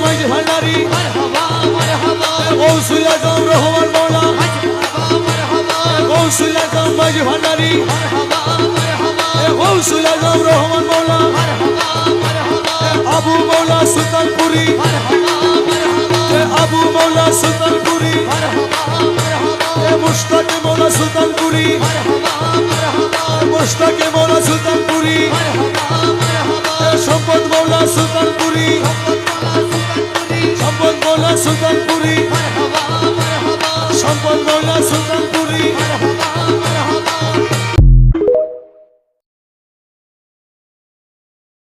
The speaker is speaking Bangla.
মাঝ ভান্ডারি গৌসুল আজম রহমান মৌলা গৌসুল আজম মাঝ ভান্ডারি গৌসুল আজম রহমান মৌলা আবু মৌলা সুলতানপুরি আবু মৌলা সুলতানপুরি মুশতাক মৌলা সুলতানপুরি মুশতাক মৌলা সুলতানপুরি সম্পদ মৌলা সুলতানপুরি সম্পদ মৌলা সুলতানপুরি